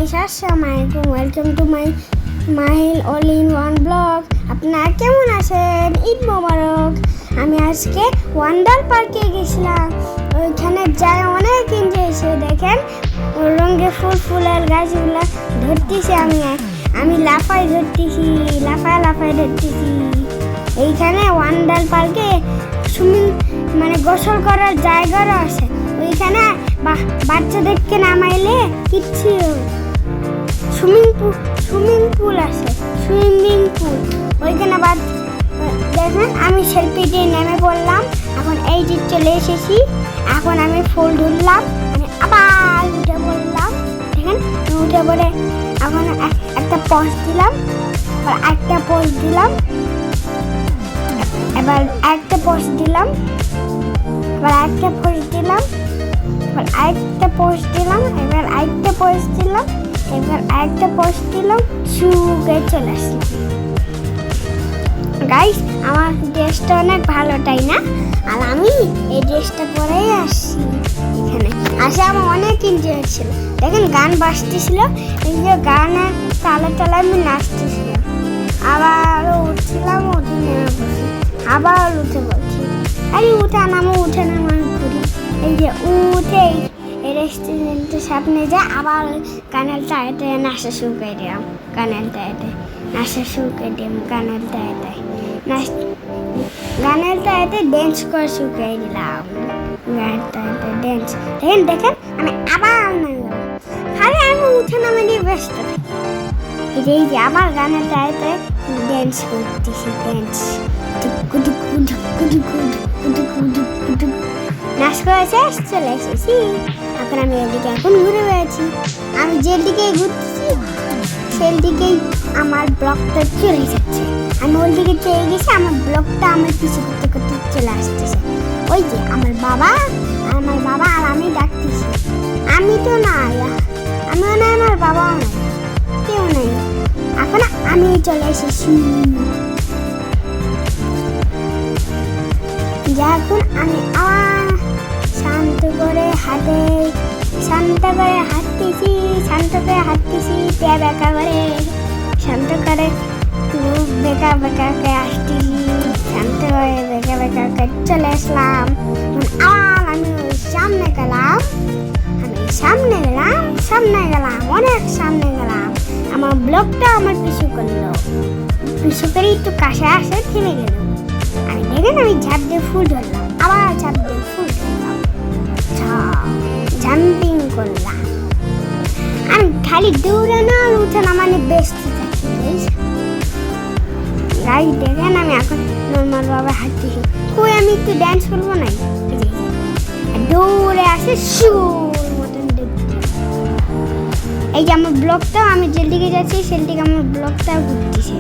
Guys, আসসালামু আলাইকুম। Welcome to Mahil all in one blog. আপনারা কেমন আছেন? ঈদ মোবারক। আমি আজকে ওয়ান্ডার পার্কে গেছিলাম। ওইখানে যাই অনেক এনজয় হয়েছে। দেখেন রঙে ফুলের গাছগুলো ধরতেছি। আমি লাফাই ধরতেছি, লাফায় ধরতেছি। এইখানে ওয়ান্ডার পার্কে গোসল করার জায়গারও আছে। ওইখানে বাচ্চাদেরকে নামাইলে কিচ্ছু সুইমিং পুল আছে। ওইখানে দেখেন আমি সেলফি দিয়ে নেমে পড়লাম। এখন এই যে চলে এসেছি। এখন আমি ফুল ধরলাম, আমি আবার উঠে পড়লাম। দেখেন উঠে পড়ে এখন একটা পোজ দিলাম, একটা পোজ দিলাম, এবার একটা পোজ দিলাম, এবার একটা পোজ দিলাম, এবার আরেকটা পোজ দিলাম, এবার আরেকটা পোজ দিলাম, এবার আরেকটা পোজ দিলাম, শুকে চলে আসলাম। গাইস, আমার ড্রেসটা অনেক ভালো, তাই না? আর আমি এই ড্রেসটা পরেই আসছি। এখানে আসে আমার অনেক এনজয় হচ্ছিল। দেখেন গান বাজতেছিল, এই যে গানের তালে তালে আমি নাচতেছিলাম। আবারও উঠছিলাম, উঠে নেমে বসি, আবার উঠে বলছি, আরে উঠে নামো ঘুরি। এই যে উঠে এই রেস্টুরেন্টের সামনে যায়, আবার গানের টাইতে নাচা শুরু করে দিলাম। গানের টাইতে ড্যান্স করে শুরু করে দিলাম। গানের টাইতে ড্যান্স দেখেন আমি আবার নামে গেলাম। আরে আমি উঠে নামে নিয়ে ব্যস্ত থাকি। এই যে আবার গানের টাইতে ড্যান্স করতেছি, নাচ করেছে, চলে এসেছি। এখন আমি এদিকে ঘুরে বেড়াচ্ছি। আমি যেদিকেই ঘুরতেছি সেদিকেই আমার ব্লগটা চলে যাচ্ছে। আমি ওই দিকে চলে গেছি, আমার ব্লগটা আমার পিছু করতে করতে চলে আসতেছে। ওই যে আমার বাবা আর আমি ডাকতেছি। আমি তো নাই, আমিও নাই, আমার বাবাও নাই, কেউ নেই। এখন আমি চলে এসেছি। যখন আমি আবার শান্ত করে হাঁটতেছি, বেকা করে শান্ত করে বেকা করে আসতেছি, শান্ত করে বেকা করে চলে আসলাম। আবার আমি সামনে গেলাম, অনেক সামনে গেলাম। আমার ব্লগটা আমার পিছু করে একটু কাছে আসে, থেমে গেল। আমি দেখেন আমি ঝাঁপ দিয়ে ফুল ধরলাম, আবার ঝাঁপ দিয়ে ফুল ধরলাম, জাম্পিং করলাম। আমি খালি দৌড়ানো আর উঠানো ব্যস্ত থাকি। গাইস দেখেন আমি এখন নর্মাল ভাবে হাঁটতেছি। কই আমি একটু ড্যান্স করবো না? দৌড়ে আসে সুর মতন দেখতে। এই যে আমার ব্লগটা, আমি যেদিকে যাচ্ছি সেদিকে আমার ব্লগটাও ঘুরতেছে।